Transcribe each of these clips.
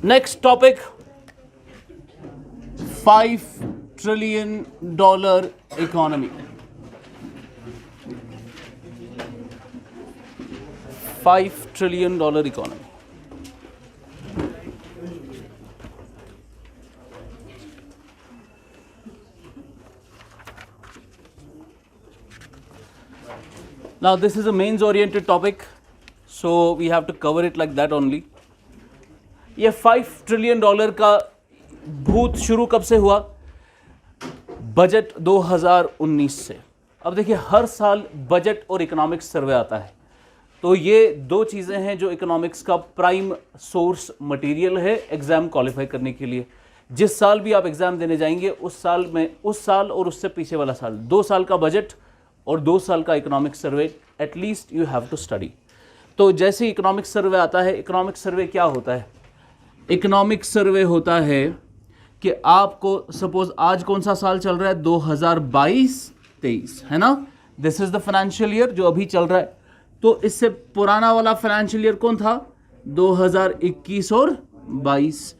Next topic, $5 trillion economy. $5 trillion economy. Now this is a mains oriented topic, so we have to cover it like that only. ये $5 trillion का भूत शुरू कब से हुआ? Budget 2019 से। अब देखिए, हर साल बजट और इकोनॉमिक्स सर्वे आता है, तो ये दो चीज़ें हैं जो इकोनॉमिक्स का प्राइम सोर्स मटेरियल है एग्ज़ाम क्वालिफाई करने के लिए। जिस साल भी आप एग्ज़ाम देने जाएंगे, उस साल और उससे पीछे वाला साल, 2 साल का बजट और 2 साल का economics survey at least you have to study. तो जैसे इकोनॉमिक्स सर्वे आता है, इकोनॉमिक्स सर्वे क्या होता है? इकोनॉमिक्स सर्वे होता है कि आपको सपोज आज कौन सा साल चल रहा है? 2022-23 है ना? This is the financial year जो अभी चल रहा है। तो इससे पुराना वाला फाइनेंशियल ईयर कौन था? 2021 और 22।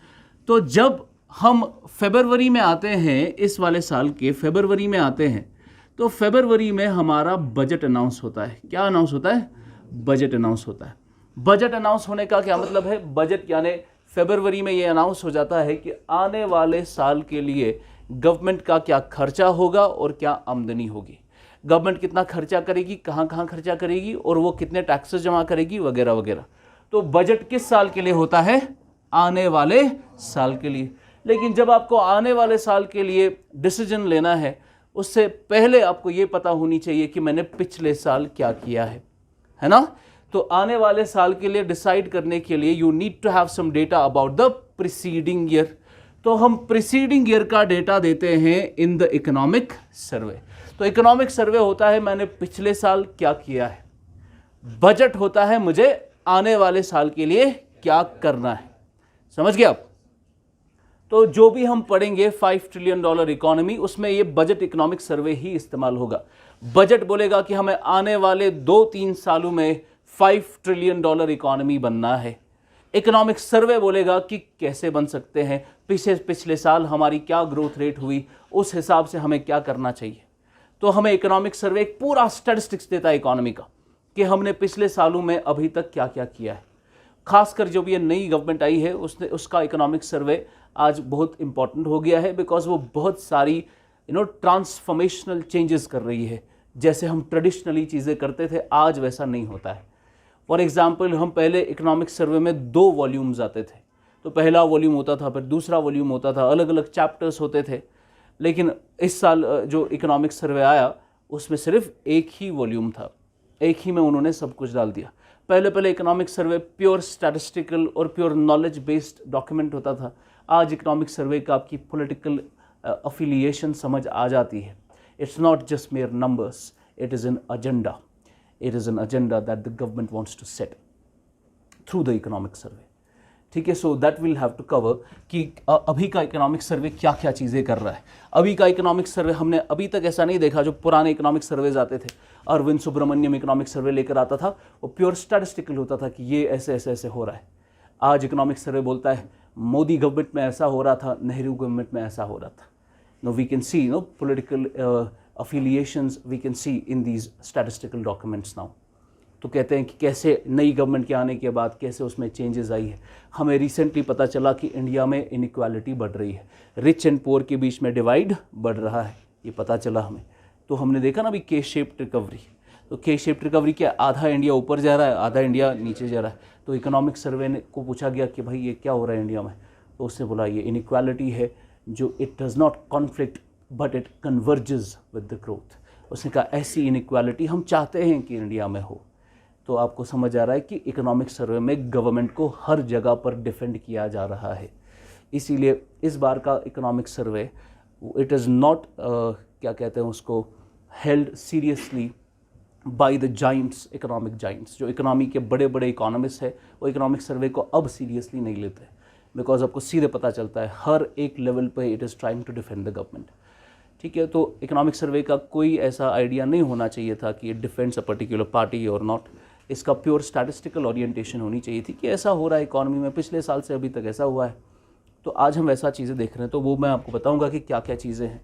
तो जब हम फरवरी में आते हैं, इस वाले साल के फरवरी में आते हैं, तो फरवरी में हमारा बजट अनाउंस होता है। क्या अनाउंस होता है? बजट अनाउंस होता है। बजट अनाउंस होने का क्या मतलब है? बजट यानी फरवरी में ये अनाउंस हो जाता है कि आने वाले साल के लिए गवर्नमेंट का क्या खर्चा होगा और क्या आमदनी होगी, गवर्नमेंट कितना खर्चा करेगी, कहाँ कहाँ खर्चा करेगी और वो कितने टैक्सेस जमा करेगी वगैरह वगैरह। तो बजट किस साल के लिए होता है? आने वाले साल के लिए। लेकिन जब आपको आने वाले साल के लिए डिसीजन लेना है, उससे पहले आपको ये पता होनी चाहिए कि मैंने पिछले साल क्या किया है ना? तो आने वाले साल के लिए डिसाइड करने के लिए you need to have some data about the preceding year. तो हम प्रीसीडिंग ईयर का डेटा देते हैं इन द इकोनॉमिक सर्वे। तो इकोनॉमिक सर्वे होता है मैंने पिछले साल क्या किया है, बजट होता है मुझे आने वाले साल के लिए क्या करना है। समझ गए आप? तो जो भी हम पढ़ेंगे $5 ट्रिलियन इकोनॉमी, उसमें ये बजट इकोनॉमिक सर्वे ही इस्तेमाल होगा। बजट बोलेगा कि हमें आने वाले 2-3 सालों में $5 ट्रिलियन इकोनॉमी बनना है। इकोनॉमिक सर्वे बोलेगा कि कैसे बन सकते हैं, पिछले साल हमारी क्या ग्रोथ रेट हुई, उस हिसाब से हमें क्या करना चाहिए। तो हमें इकोनॉमिक सर्वे एक पूरा स्टैटिस्टिक्स देता है इकोनॉमी का कि हमने पिछले सालों में अभी तक क्या क्या किया है। खासकर जब ये नई गवर्नमेंट आई है, उसका इकोनॉमिक सर्वे आज बहुत इंपॉर्टेंट हो गया है, बिकॉज वो बहुत सारी ट्रांसफॉर्मेशनल चेंजेस कर रही है। जैसे हम ट्रेडिशनली चीज़ें करते थे, आज वैसा नहीं होता है। फॉर एग्जाम्पल, हम पहले इकोनॉमिक सर्वे में 2 वॉल्यूम्स आते थे। तो पहला वॉल्यूम होता था, फिर दूसरा वॉल्यूम होता था, अलग अलग चैप्टर्स होते थे। लेकिन इस साल जो इकोनॉमिक सर्वे आया, उसमें सिर्फ एक ही वॉल्यूम था, एक ही में उन्होंने सब कुछ डाल दिया। पहले इकोनॉमिक सर्वे प्योर स्टैटिस्टिकल और प्योर नॉलेज बेस्ड डॉक्यूमेंट होता था। आज इकोनॉमिक सर्वे का आपकी पॉलिटिकल अफिलिएशन समझ आ जाती है। It's not just mayor numbers, it is an agenda. It is an agenda that the government wants to set through the economic survey. ठीक है, so that will have to cover कि अभी का economic survey क्या क्या चीज़ें कर रहा है। अभी का इकोनॉमिक सर्वे हमने अभी तक ऐसा नहीं देखा। जो पुराने इकोनॉमिक सर्वेज आते थे, अरविंद सुब्रमण्यम इकोनॉमिक सर्वे लेकर आता था, वो प्योर स्टैटिस्टिकल होता था कि ये ऐसे ऐसे ऐसे हो रहा है। आज इकोनॉमिक सर्वे बोलता है मोदी गवर्नमेंट में ऐसा हो रहा था, नेहरू गवर्नमेंट में ऐसा हो रहा था। No we can see political affiliations we can see in these statistical documents now. तो कहते हैं कि कैसे नई गवर्नमेंट के आने के बाद कैसे उसमें चेंजेस आई है। हमें रिसेंटली पता चला कि इंडिया में इनइक्वालिटी बढ़ रही है, रिच एंड पुअर के बीच में डिवाइड बढ़ रहा है, ये पता चला हमें। तो हमने देखा ना अभी के शेप्ड रिकवरी। तो के शेप्ड रिकवरी क्या, आधा इंडिया ऊपर जा रहा है, आधा इंडिया नीचे जा रहा है। तो इकोनॉमिक सर्वे को पूछा गया कि भाई ये क्या हो रहा है इंडिया में, तो उसने बोला ये इनइक्वालिटी है जो it does not conflict but it converges with the growth. उसने कहा ऐसी इनइक्वालिटी हम चाहते हैं कि इंडिया में हो। तो आपको समझ आ रहा है कि इकोनॉमिक सर्वे में गवर्नमेंट को हर जगह पर डिफेंड किया जा रहा है। इसीलिए इस बार का economic survey it is not क्या कहते हैं उसको, held seriously by the Giants, economic Giants. जो इकोनॉमी के बड़े बड़े इकोनॉमिस्ट है, वो इकोनॉमिक सर्वे को अब सीरियसली नहीं लेते, बिकॉज आपको सीधे पता चलता है हर एक लेवल पे it is trying to defend the government. ठीक है, तो इकोनॉमिक सर्वे का कोई ऐसा आइडिया नहीं होना चाहिए था कि it defends a particular party और नॉट। इसका प्योर स्टैटिस्टिकल ओरिएंटेशन होनी चाहिए थी कि ऐसा हो रहा है इकॉनमी में, पिछले साल से अभी तक ऐसा हुआ है। तो आज हम ऐसा चीज़ें देख रहे हैं, तो वो मैं आपको बताऊंगा कि क्या क्या चीज़ें हैं।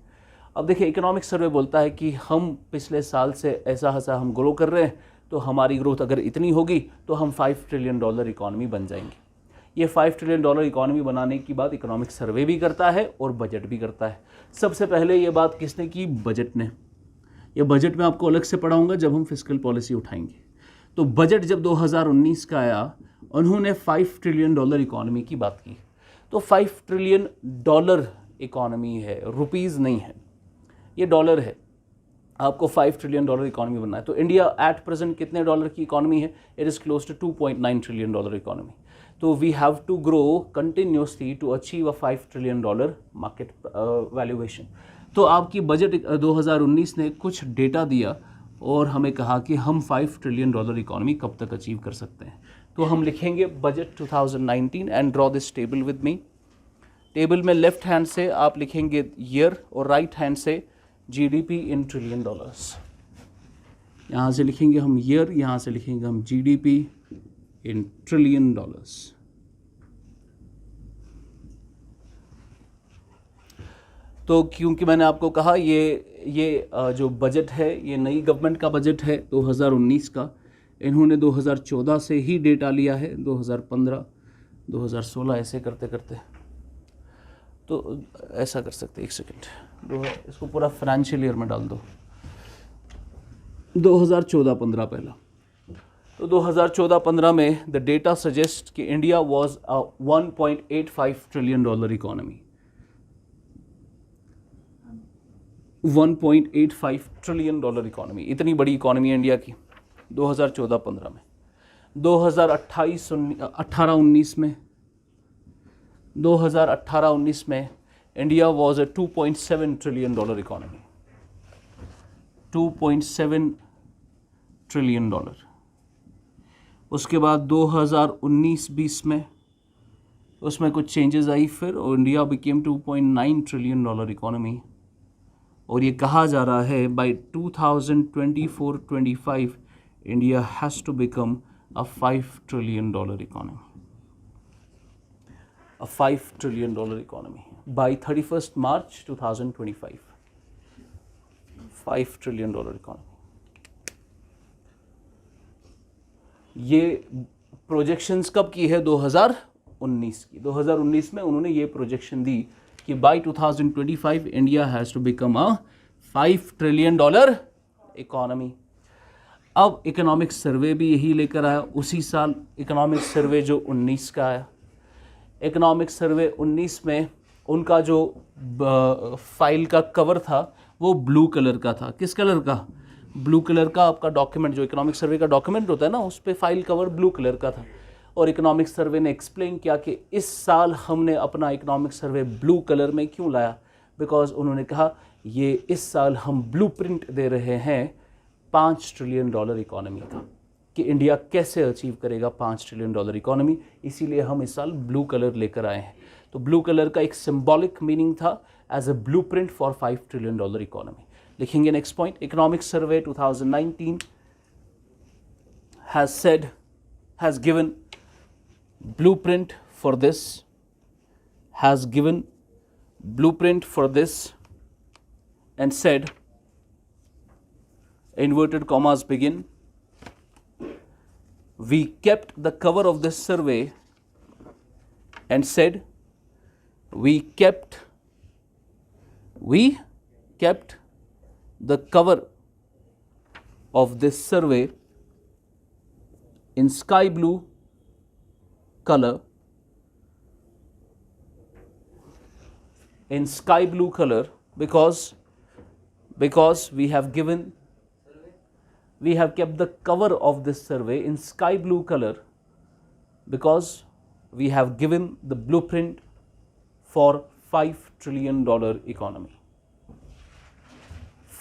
अब देखिए, इकोनॉमिक सर्वे बोलता है कि हम पिछले साल से ऐसा हम ग्रो कर रहे हैं, तो हमारी ग्रोथ अगर इतनी होगी तो हम $5 ट्रिलियन इकॉनमी बन जाएंगे। ये $5 ट्रिलियन इकॉनमी बनाने की बात इकोनॉमिक सर्वे भी करता है और बजट भी करता है। सबसे पहले ये बात किसने की? बजट ने। ये बजट में आपको अलग से पढ़ाऊंगा जब हम फिस्कल पॉलिसी उठाएंगे। तो बजट जब 2019 का आया, उन्होंने $5 ट्रिलियन इकॉनमी की बात की। तो $5 ट्रिलियन इकॉनमी है, रुपीज़ नहीं है, ये डॉलर है। आपको $5 ट्रिलियन इकॉनमी बनना है। तो इंडिया एट प्रेजेंट कितने डॉलर की इकॉनमी है? It is close to $2.9 trillion economy. तो we have to grow continuously to achieve a $5 trillion market valuation. तो आपकी बजट 2019 ने कुछ डेटा दिया और हमें कहा कि हम $5 ट्रिलियन इकॉनमी कब तक अचीव कर सकते हैं। तो हम लिखेंगे budget 2019 and draw this table with me. Table में लेफ्ट हैंड से आप लिखेंगे ईयर और राइट हैंड से जीडीपी इन ट्रिलियन डॉलर्स। यहाँ से लिखेंगे हम ईयर, यहाँ से लिखेंगे हम जीडीपी इन ट्रिलियन डॉलर्स। तो क्योंकि मैंने आपको कहा ये जो बजट है ये नई गवर्नमेंट का बजट है 2019 का। इन्होंने 2014 से ही डेटा लिया है, 2015 2016 ऐसे करते करते। तो ऐसा कर सकते, एक सेकेंड, इसको पूरा फाइनेंशियल ईयर में डाल दो। 2014-15 पहला। तो 2014-15 में द डेटा सजेस्ट कि India was a $1.85 trillion economy. 1.85 trillion economy, इतनी बड़ी इकॉनमी है इंडिया की 2014-15 में। 2018-19 में 2018-19 में India was a $2.7 trillion economy. 2.7 trillion dollar. उसके बाद 2019-20 में उसमें कुछ चेंजेस आई फिर, और इंडिया बिकेम 2.9 ट्रिलियन इकॉनमी। और ये कहा जा रहा है by 2024-25 India has to become a $5 trillion economy. a $5 trillion economy by 31st March 2025. $5 trillion economy. ये प्रोजेक्शंस कब की है? 2019 की। 2019 में उन्होंने ये प्रोजेक्शन दी कि by 2025 India has to become a $5 trillion economy. अब इकोनॉमिक सर्वे भी यही लेकर आया उसी साल, इकोनॉमिक सर्वे जो 19 का आया। इकोनॉमिक सर्वे 19 में उनका जो फाइल का कवर था वो ब्लू कलर का था। किस कलर का? ब्लू कलर का। आपका डॉक्यूमेंट जो इकोनॉमिक सर्वे का डॉक्यूमेंट होता है ना, उस पर फाइल कवर ब्लू कलर का था। और इकोनॉमिक सर्वे ने एक्सप्लेन किया कि इस साल हमने अपना इकोनॉमिक सर्वे ब्लू कलर में क्यों लाया। बिकॉज उन्होंने कहा ये इस साल हम ब्लूप्रिंट दे रहे हैं $5 ट्रिलियन इकॉनमी का, कि इंडिया कैसे अचीव करेगा $5 ट्रिलियन इकॉनमी। इसीलिए हम इस साल ब्लू कलर लेकर आए हैं। तो ब्लू कलर का एक सिंबॉलिक मीनिंग था as a blueprint for $5 trillion economy. लिखेंगे next point, economic survey 2019 has given blueprint for this, and said, inverted commas begin, we kept the cover of this survey and said we kept the cover of this survey in sky blue color, because we have kept the cover of this survey in sky blue color because we have given the blueprint for $5 trillion economy.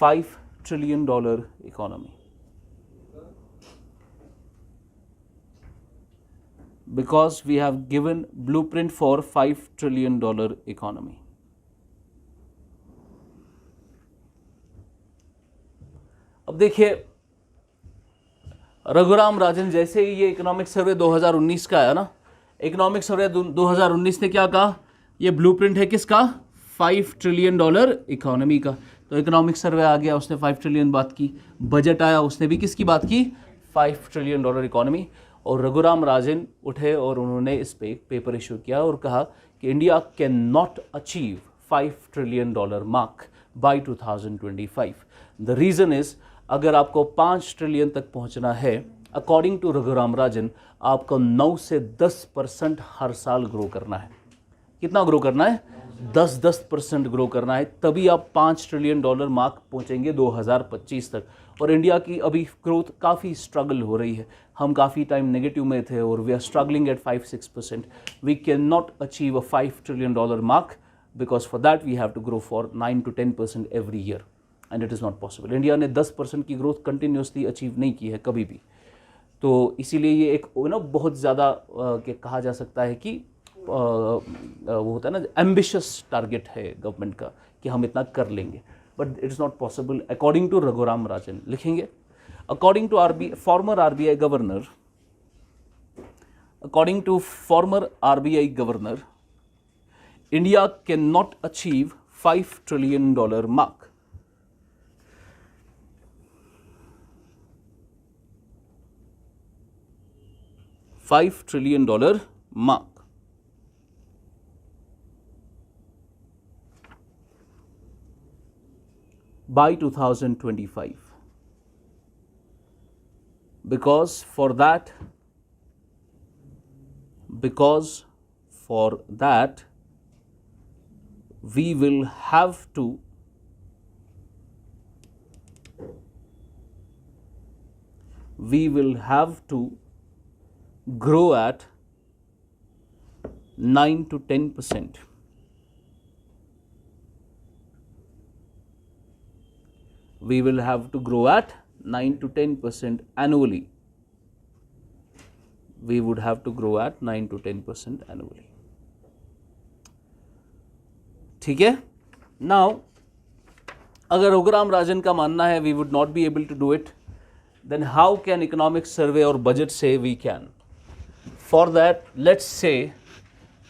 $5 trillion economy. Because we have given blueprint for $5 trillion economy. अब देखिए, रघुराम राजन जैसे ही ये economic survey 2019 का आया ना, economic survey 2019 ने क्या कहा, ये ब्लूप्रिंट है किसका, $5 ट्रिलियन इकोनॉमी का। तो इकोनॉमिक सर्वे आ गया, उसने 5 ट्रिलियन बात की। बजट आया, उसने भी किसकी बात की, $5 ट्रिलियन इकोनॉमी। और रघुराम राजन उठे और उन्होंने इस पे पेपर इशू किया और कहा कि India can not achieve $5 trillion mark bye 2025। The reason is, अगर आपको 5 ट्रिलियन तक पहुंचना है, अकॉर्डिंग टू रघुराम राजन, आपको 9 से 10% हर साल ग्रो करना है। कितना ग्रो करना है, 10% ग्रो करना है, तभी आप $5 ट्रिलियन मार्क पहुंचेंगे 2025 तक। और इंडिया की अभी ग्रोथ काफ़ी स्ट्रगल हो रही है, हम काफ़ी टाइम नेगेटिव में थे और we are struggling at 5-6%। We can not achieve a $5 trillion mark, because for that we have to grow for 9 to 10% every year, and it is not possible. India ने 10% की ग्रोथ कंटिन्यूसली अचीव नहीं की है कभी भी। तो इसीलिए ये एक बहुत ज़्यादा कहा जा सकता है कि वो होता है ना, एम्बिशियस टारगेट है गवर्नमेंट का कि हम इतना कर लेंगे, but it is not possible according to Raghuram Rajan. लिखेंगे, according to former RBI governor, according to former RBI governor, India can not achieve $5 trillion mark. $5 trillion mark by 2025, because for that we will have to grow at 9 to 10%. We will have to grow at 9 to 10% annually. We would have to grow at 9 to 10% annually. ठीक है? Now, अगर रघुराम राजन का मानना है we would not be able to do it, then how can economic survey or budget say we can? For that, let's say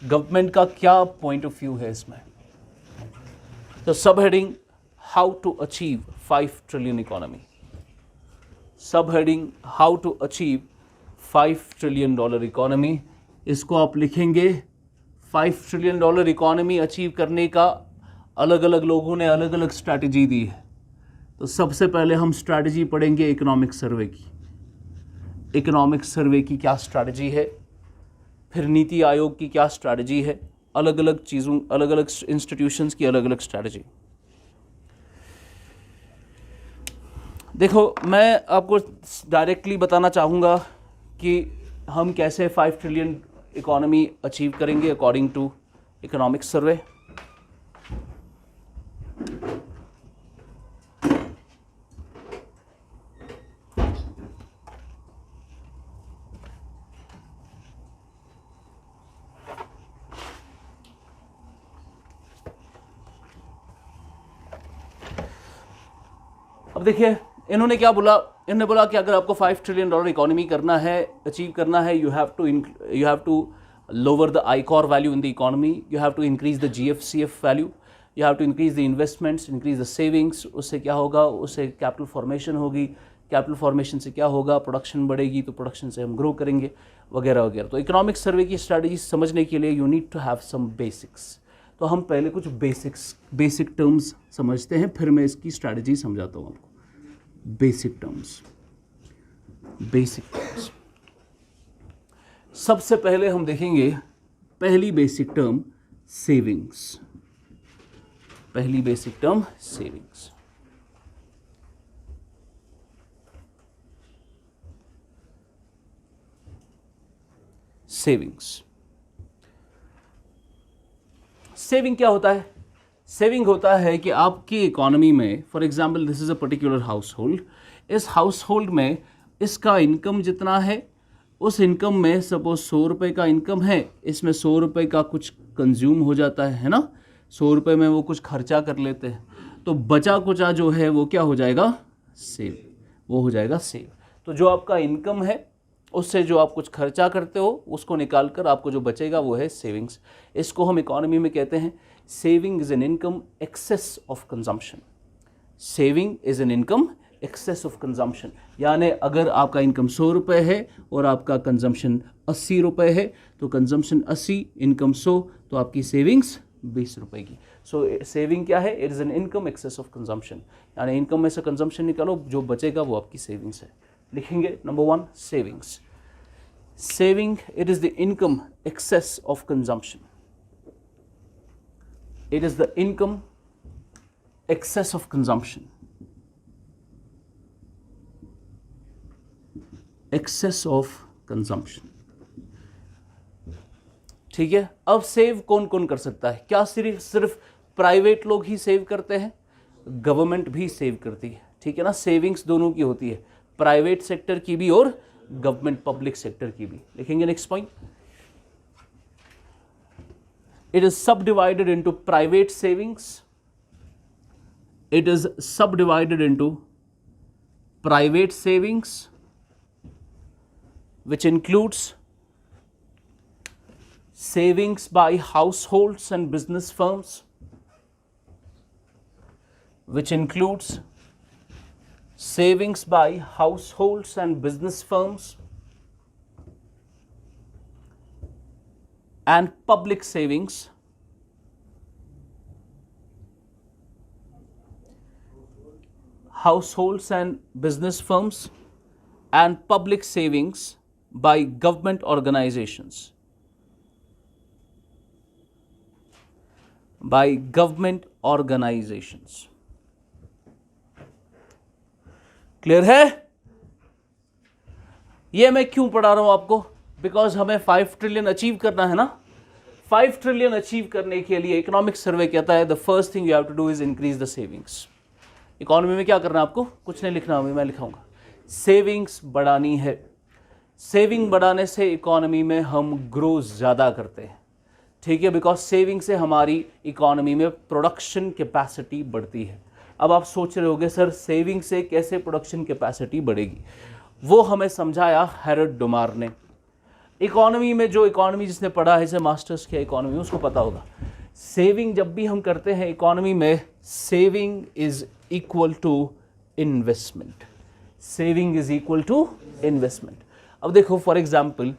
government का क्या point of view है इसमें। तो sub heading, how to achieve 5 trillion economy. Sub heading, how to achieve $5 trillion economy. इसको आप लिखेंगे, $5 trillion economy achieve करने का अलग अलग लोगों ने अलग अलग स्ट्रैटेजी दी है। तो सबसे पहले हम स्ट्रैटेजी पढ़ेंगे इकोनॉमिक सर्वे की। इकोनॉमिक सर्वे की क्या स्ट्रैटेजी है, फिर नीति आयोग की क्या स्ट्रैटेजी है, अलग अलग चीज़ों, अलग अलग इंस्टीट्यूशंस की अलग अलग स्ट्रैटेजी। देखो, मैं आपको डायरेक्टली बताना चाहूँगा कि हम कैसे 5 ट्रिलियन इकोनॉमी अचीव करेंगे अकॉर्डिंग टू इकोनॉमिक सर्वे। अब देखिए, इन्होंने क्या बोला, इन्होंने बोला कि अगर आपको $5 ट्रिलियन इकोनॉमी करना है, अचीव करना है, you have to lower the ICOR value in the economy, you have to increase the GFCF value, you have to increase the investments, increase the savings. उससे क्या होगा, उससे कैपिटल फॉर्मेशन होगी, capital formation से क्या होगा, प्रोडक्शन बढ़ेगी, तो प्रोडक्शन से हम ग्रो करेंगे, वगैरह वगैरह। तो इकोनॉमिक सर्वे की स्ट्रैटेजी समझने के लिए you need to have some basics. तो हम पहले कुछ बेसिक टर्म्स समझते हैं, फिर मैं इसकी स्ट्रैटेजी समझाता हूँ आपको। Basic terms. सबसे पहले हम देखेंगे पहली बेसिक टर्म सेविंग्स। पहली बेसिक टर्म सेविंग्स। सेविंग क्या होता है? सेविंग होता है कि आपकी इकोनॉमी में, for example this is a particular house hold, इस हाउस होल्ड में इसका इनकम जितना है, उस इनकम में सपोज 100 रुपये का इनकम है, इसमें 100 रुपये का कुछ कंज्यूम हो जाता है ना, 100 रुपये में वो कुछ खर्चा कर लेते हैं, तो बचा कुचा जो है वो क्या हो जाएगा, सेव, वो हो जाएगा सेव। तो जो आपका इनकम है उससे जो आप कुछ खर्चा करते हो उसको निकाल कर आपको जो बचेगा वो है सेविंग्स। इसको हम इकोनॉमी में कहते हैं saving is an income excess of consumption. Saving is an income excess of consumption, यानी अगर आपका इनकम 100 रुपये है और आपका कंजम्पशन 80 रुपये है तो कंजम्पशन 80, इनकम 100, तो आपकी सेविंग्स 20 रुपये की। सो सेविंग क्या है? It is an income excess of consumption, यानी इनकम में से कंजम्पशन निकालो, जो बचेगा वो आपकी सेविंग्स है। लिखेंगे number 1 savings. Saving, it is the income excess of consumption. It is the income excess of consumption, excess of consumption। ठीक है, अब सेव कौन कौन कर सकता है? क्या सिर्फ प्राइवेट लोग ही सेव करते हैं? गवर्नमेंट भी सेव करती है, ठीक है ना। सेविंग्स दोनों की होती है, प्राइवेट सेक्टर की भी और गवर्नमेंट पब्लिक सेक्टर की भी। लिखेंगे नेक्स्ट पॉइंट, इट इज सब divided into private savings. It is subdivided into private savings, which includes savings by households and business firms, which includes savings by households and business firms, and public savings, households and business firms, and public savings by government organizations. By government organizations. Clear है? ये मैं क्यों पढ़ा रहा हूं आपको? Because हमें 5 trillion achieve करना है ना। 5 ट्रिलियन अचीव करने के लिए इकोनॉमिक सर्वे कहता है the first thing you have to do is increase the savings. Economy में क्या करना है आपको? कुछ नहीं लिखना, मैं लिखाऊंगा सेविंग्स बढ़ानी है। सेविंग बढ़ाने से इकोनॉमी में हम ग्रो ज़्यादा करते हैं, ठीक है, बिकॉज सेविंग से हमारी इकोनॉमी में प्रोडक्शन कैपेसिटी बढ़ती है। अब आप सोच रहे होगे सर सेविंग से कैसे प्रोडक्शन कैपेसिटी बढ़ेगी? वो हमें समझाया हैरोल्ड डुमार ने। इकोनॉमी में जो इकोनॉमी जिसने पढ़ा है, जैसे मास्टर्स किया इकोनॉमी, उसको पता होगा सेविंग जब भी हम करते हैं इकोनॉमी में, saving is equal to investment. Saving is equal to investment. अब देखो फॉर एग्जांपल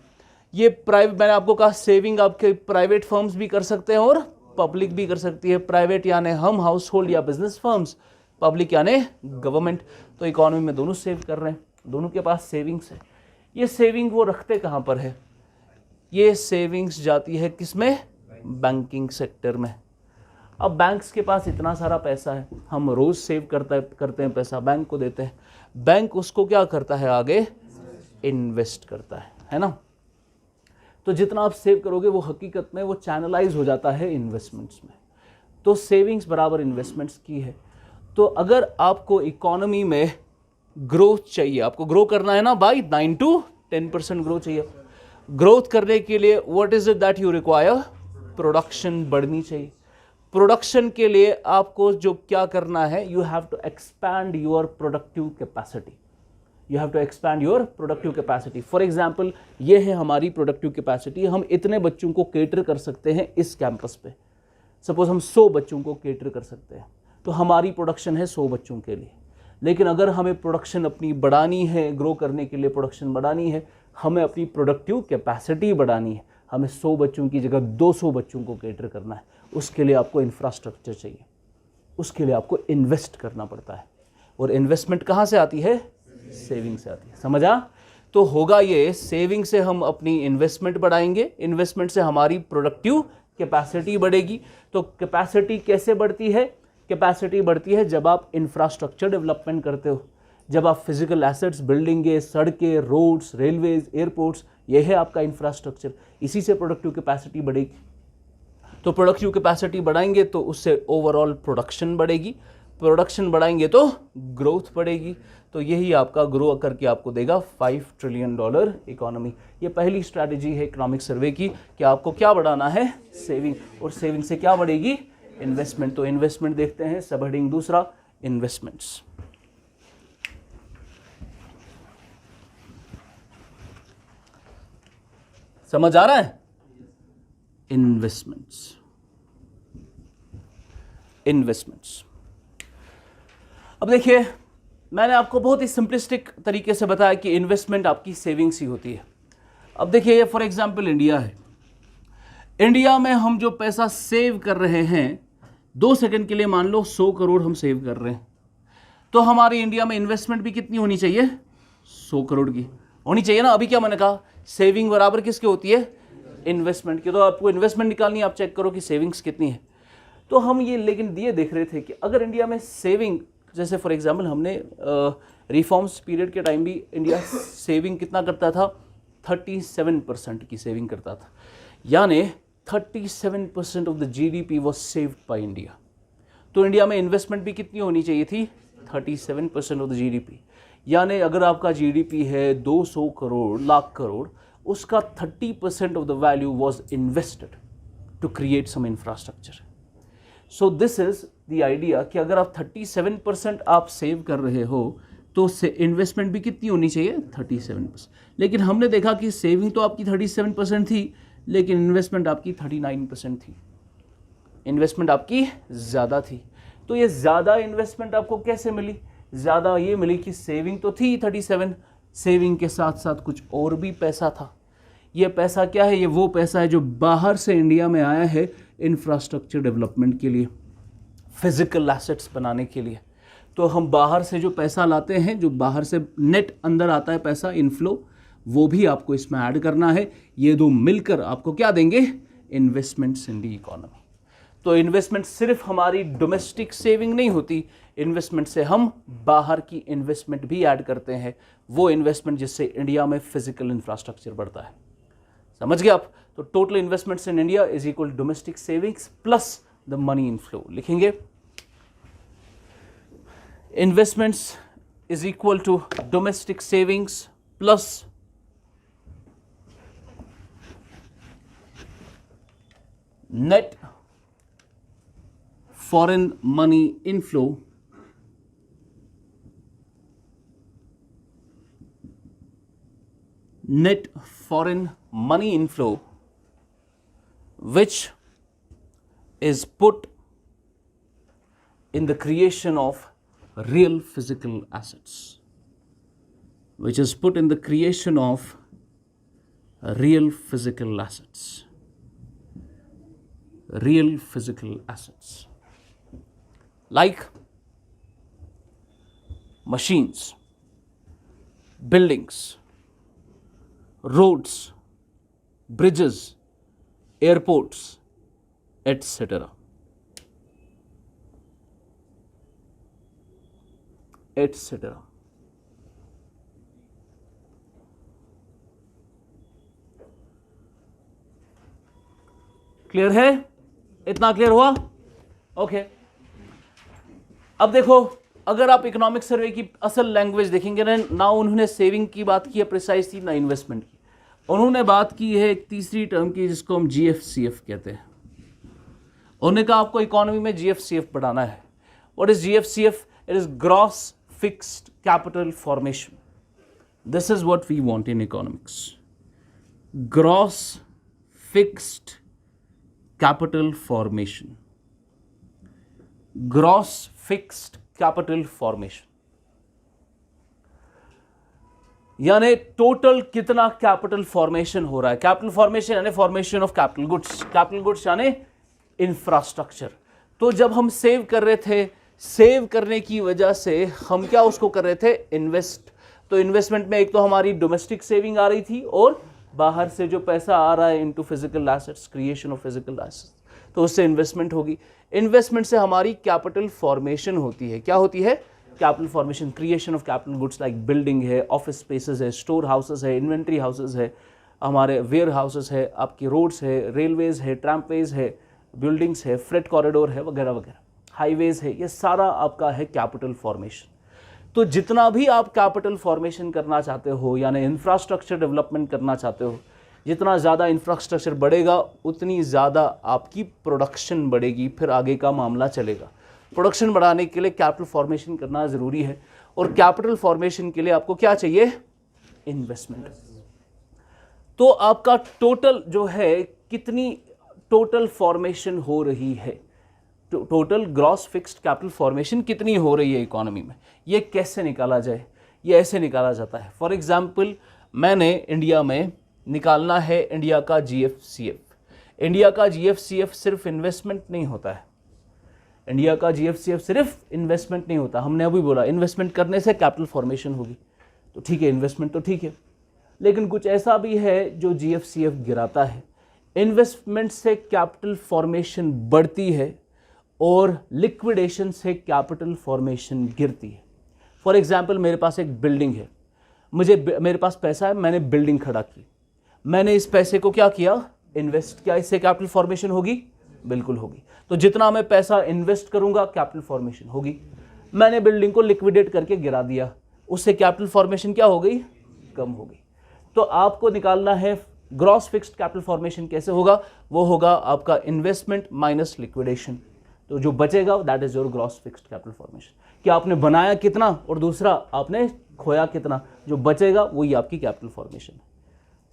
ये प्राइवेट, मैंने आपको कहा सेविंग आपके प्राइवेट फर्म्स भी कर सकते हैं और पब्लिक भी कर सकती है। प्राइवेट यानी हम हाउस होल्ड या बिजनेस फर्म्स, पब्लिक यानी गवर्नमेंट। तो इकोनॉमी में दोनों सेव कर रहे हैं, दोनों के पास सेविंग्स है। ये सेविंग वो रखते कहाँ पर है? ये सेविंग्स जाती है किसमें? बैंकिंग सेक्टर में। अब बैंक्स के पास इतना सारा पैसा है, हम रोज सेव करते हैं पैसा, बैंक को देते हैं, बैंक उसको क्या करता है आगे? इन्वेस्ट करता है ना। तो जितना आप सेव करोगे वो हकीकत में वो चैनलाइज हो जाता है इन्वेस्टमेंट्स में। तो सेविंग्स बराबर इन्वेस्टमेंट्स की है। तो अगर आपको इकोनॉमी में ग्रोथ चाहिए, आपको ग्रो करना है ना बाई 9 to 10% ग्रोथ चाहिए। ग्रोथ करने के लिए what is it that you require? Production बढ़नी चाहिए। प्रोडक्शन के लिए आपको जो क्या करना है, you have to expand your productive capacity. You have to expand your productive capacity. For example ये है हमारी प्रोडक्टिव कैपेसिटी, हम इतने बच्चों को केटर कर सकते हैं इस कैंपस पे। सपोज हम 100 बच्चों को केटर कर सकते हैं, तो हमारी प्रोडक्शन है 100 बच्चों के लिए। लेकिन अगर हमें प्रोडक्शन अपनी बढ़ानी है, ग्रो करने के लिए प्रोडक्शन बढ़ानी है, हमें अपनी प्रोडक्टिव कैपेसिटी बढ़ानी है, हमें 100 बच्चों की जगह 200 बच्चों को केटर करना है, उसके लिए आपको इंफ्रास्ट्रक्चर चाहिए, उसके लिए आपको इन्वेस्ट करना पड़ता है। और इन्वेस्टमेंट कहाँ से आती है? सेविंग से आती है। समझा? तो होगा ये, सेविंग से हम अपनी इन्वेस्टमेंट बढ़ाएंगे, इन्वेस्टमेंट से हमारी प्रोडक्टिव कैपेसिटी बढ़ेगी। तो कैपेसिटी कैसे बढ़ती है? कैपेसिटी बढ़ती है जब आप इंफ्रास्ट्रक्चर डेवलपमेंट करते हो, जब आप फिजिकल एसेट्स, बिल्डिंगें, सड़कें, रोड्स, रेलवेज, एयरपोर्ट्स, ये है आपका इंफ्रास्ट्रक्चर। इसी से प्रोडक्टिव कैपेसिटी बढ़ेगी। तो प्रोडक्टिव कैपेसिटी बढ़ाएंगे तो उससे ओवरऑल प्रोडक्शन बढ़ेगी, प्रोडक्शन बढ़ाएंगे तो ग्रोथ बढ़ेगी। तो यही आपका ग्रो करके आपको देगा $5 ट्रिलियन इकोनॉमी। ये पहली स्ट्रैटेजी है इकोनॉमिक सर्वे की कि आपको क्या बढ़ाना है? सेविंग। और सेविंग से क्या बढ़ेगी? इन्वेस्टमेंट। तो इन्वेस्टमेंट देखते हैं, सब हेडिंग दूसरा, इन्वेस्टमेंट्स। समझ आ रहा है? Investments, investments. अब देखिए, मैंने आपको बहुत ही सिंपलिस्टिक तरीके से बताया कि इन्वेस्टमेंट आपकी सेविंग्स ही होती है। अब देखिए, ये फॉर एग्जांपल इंडिया है। इंडिया में हम जो पैसा सेव कर रहे हैं, 2 सेकंड के लिए मान लो 100 करोड़ हम सेव कर रहे हैं, तो हमारी इंडिया में इन्वेस्टमेंट भी कितनी होनी चाहिए? 100 करोड़ की होनी चाहिए ना। अभी क्या मैंने कहा, सेविंग बराबर किसकी होती है? इन्वेस्टमेंट की। तो आपको इन्वेस्टमेंट निकालनी है, आप चेक करो कि सेविंग्स कितनी है। तो हम ये लेकिन दिए देख रहे थे कि अगर इंडिया में सेविंग, जैसे फॉर एग्जांपल हमने रिफॉर्म्स पीरियड के टाइम भी इंडिया सेविंग कितना करता था? 37% की सेविंग करता था, यानी 37% of the GDP was saved by India. तो इंडिया में इन्वेस्टमेंट भी कितनी होनी चाहिए थी? 37% ऑफ द जीडीपी। यानी अगर आपका जीडीपी है 200 करोड़, लाख करोड़, उसका 30% of the value was invested to create some infrastructure. So this is the idea कि अगर आप 37% आप सेव कर रहे हो तो इन्वेस्टमेंट भी कितनी होनी चाहिए? 37%। लेकिन हमने देखा कि सेविंग तो आपकी 37% थी, लेकिन इन्वेस्टमेंट आपकी 39% थी। इन्वेस्टमेंट आपकी ज़्यादा थी। तो ये ज़्यादा इन्वेस्टमेंट आपको कैसे मिली? ज़्यादा ये मिली कि सेविंग तो थी 37, सेविंग के साथ साथ कुछ और भी पैसा था। ये पैसा क्या है? ये वो पैसा है जो बाहर से इंडिया में आया है इंफ्रास्ट्रक्चर डेवलपमेंट के लिए, फिजिकल एसेट्स बनाने के लिए। तो हम बाहर से जो पैसा लाते हैं, जो बाहर से नेट अंदर आता है पैसा, इनफ्लो, वो भी आपको इसमें ऐड करना है। ये दो मिलकर आपको क्या देंगे? Investments in the economy. तो इन्वेस्टमेंट सिर्फ हमारी डोमेस्टिक सेविंग नहीं होती, इन्वेस्टमेंट से हम बाहर की इन्वेस्टमेंट भी ऐड करते हैं, वो इन्वेस्टमेंट जिससे इंडिया में फिजिकल इंफ्रास्ट्रक्चर बढ़ता है। समझ गए आप? तो total investments in India is equal domestic savings plus the money inflow. लिखेंगे investments is equal to domestic savings plus net foreign money inflow which is put in the creation of real physical assets, which is put in the creation of real physical assets, real physical assets like machines, buildings, roads, bridges, airports, etc. etc. Clear है? इतना clear हुआ? Okay. अब देखो, अगर आप economic survey की असल language देखेंगे ना उन्होंने सेविंग की बात की है प्रिसाइसली, ना इन्वेस्टमेंट की। उन्होंने बात की है एक तीसरी टर्म की जिसको हम जीएफसीएफ कहते हैं। उन्होंने कहा आपको इकोनॉमी में जीएफसीएफ बढ़ाना है। What is GFCF? It is gross fixed capital formation. This is what we want in economics. Gross fixed capital formation, gross fixed capital formation, यानी टोटल कितना कैपिटल फॉर्मेशन हो रहा है। कैपिटल फॉर्मेशन यानी formation of capital goods, capital goods यानी infrastructure. तो जब हम सेव कर रहे थे, सेव करने की वजह से हम क्या उसको कर रहे थे? इन्वेस्ट। तो इन्वेस्टमेंट में एक तो हमारी डोमेस्टिक सेविंग आ रही थी और बाहर से जो पैसा आ रहा है into physical assets, creation of physical assets, तो उससे इन्वेस्टमेंट होगी। इन्वेस्टमेंट से हमारी कैपिटल फॉर्मेशन होती है। क्या होती है? Capital formation, creation of capital goods like building है, ऑफिस स्पेसेस है, स्टोर हाउसेस है, इन्वेंट्री हाउसेस है, हमारे वेयर हाउसेस है, आपकी रोड्स है, रेलवेज है, ट्रैम्पवेज है, बिल्डिंग्स है, फ्रेट कॉरिडोर है, वगैरह वगैरह, हाईवेज है। ये सारा आपका है कैपिटल फॉर्मेशन। तो जितना भी आप कैपिटल फॉर्मेशन करना चाहते हो, यानी इंफ्रास्ट्रक्चर डेवलपमेंट करना चाहते हो, जितना ज़्यादा इंफ्रास्ट्रक्चर बढ़ेगा उतनी ज़्यादा आपकी प्रोडक्शन बढ़ेगी, फिर आगे का मामला चलेगा। प्रोडक्शन बढ़ाने के लिए कैपिटल फॉर्मेशन करना ज़रूरी है, और कैपिटल फॉर्मेशन के लिए आपको क्या चाहिए? इन्वेस्टमेंट। तो आपका टोटल जो है कितनी टोटल फॉर्मेशन हो रही है, total gross fixed capital formation कितनी हो रही है इकोनॉमी में, ये कैसे निकाला जाए? ये ऐसे निकाला जाता है। फॉर एग्जांपल मैंने इंडिया में निकालना है इंडिया का जीएफसीएफ। इंडिया का जीएफसीएफ सिर्फ इन्वेस्टमेंट नहीं होता है, इंडिया का जीएफसीएफ सिर्फ इन्वेस्टमेंट नहीं होता। हमने अभी बोला इन्वेस्टमेंट करने से कैपिटल फॉर्मेशन होगी, तो ठीक है, इन्वेस्टमेंट तो ठीक है, लेकिन कुछ ऐसा भी है जो जीएफसीएफ गिराता है। इन्वेस्टमेंट से कैपिटल फॉर्मेशन बढ़ती है और लिक्विडेशन से कैपिटल फॉर्मेशन गिरती है। फॉर एग्जाम्पल मेरे पास एक बिल्डिंग है, मेरे पास पैसा है, मैंने बिल्डिंग खड़ा की, मैंने इस पैसे को क्या किया, इन्वेस्ट किया, इससे कैपिटल फॉर्मेशन होगी? बिल्कुल होगी। तो जितना मैं पैसा इन्वेस्ट करूंगा कैपिटल फॉर्मेशन होगी। मैंने बिल्डिंग को लिक्विडेट करके गिरा दिया, उससे कैपिटल फॉर्मेशन क्या हो गई? कम हो गई। तो आपको निकालना है ग्रॉस फिक्स्ड कैपिटल फॉर्मेशन कैसे होगा, वो होगा आपका इन्वेस्टमेंट माइनस लिक्विडेशन। तो जो बचेगा that is your gross fixed capital formation, कि आपने बनाया कितना और दूसरा आपने खोया कितना, जो बचेगा वही आपकी कैपिटल फॉर्मेशन है।